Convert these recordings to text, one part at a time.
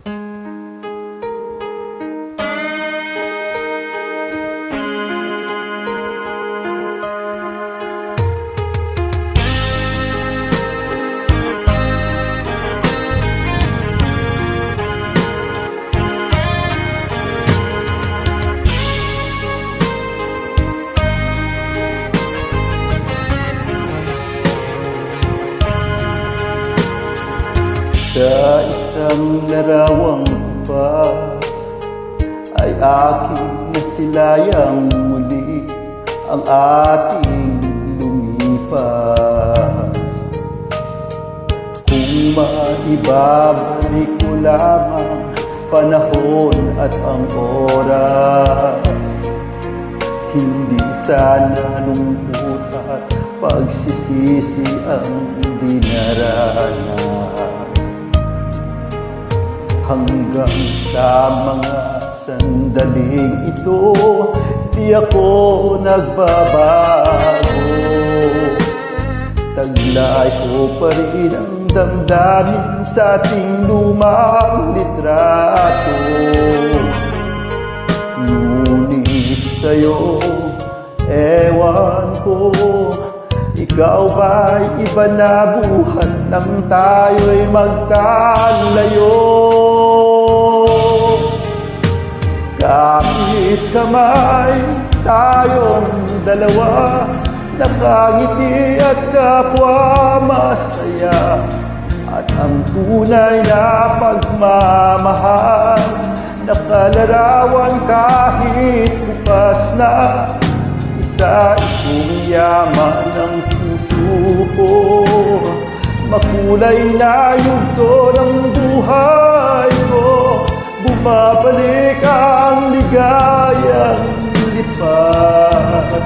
Sa isang larawang pas ay aking nasilayang muli ang ating lumipas. Kung maibabalik ko lamang panahon at ang oras, hindi sana lungkot at pagsisisi ang dinaranas. Hanggang sa mga sandaling ito, di ako nagbabago. Taglay ko pa rin ang damdamin sa ating lumang litrato. Ngunit sa'yo, ewan ko, ikaw ba'y iba na buhat nang tayo'y magkalayo? Kahit kamay tayong dalawa, nakangiti at kapwa masaya, at ang tunay na pagmamahal nakalarawan kahit bukas na. Isa itong yaman ng puso ko, makulay na yugto ng buhay ko. Bumabalik ang ligayang lipas.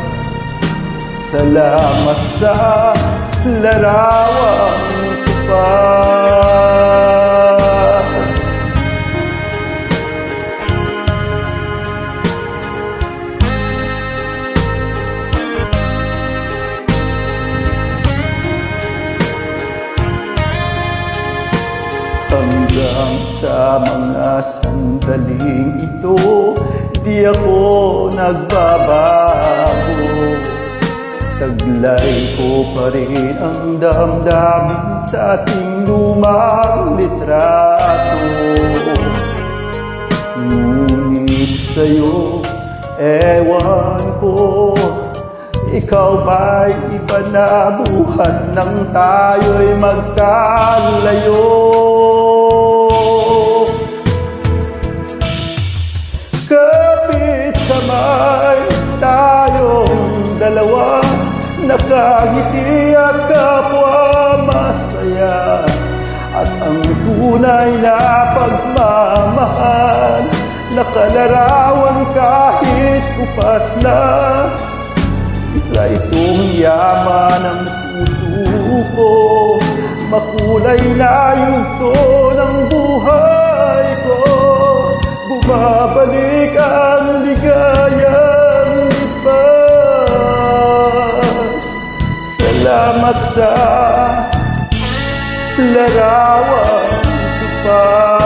Salamat sa larawang tupas. Hanggang sa mga sandaling ito, di ako nagbabago. Taglay ko pa rin ang damdamin sa ating lumang litrato. Ngunit sa'yo, ewan ko, ikaw ba'y iba na buhat nang tayo'y magkalayo? Kapit kamay tayong dalawa, nakangiti at kapwa masaya, at ang tunay na pagmamahal nakalarawan kahit upas na. Isa itong yaman ng puso ko, makulay na yugto ng buhay ko. Bumabalik ang ligayang lipas. Salamat sa larawang tupas.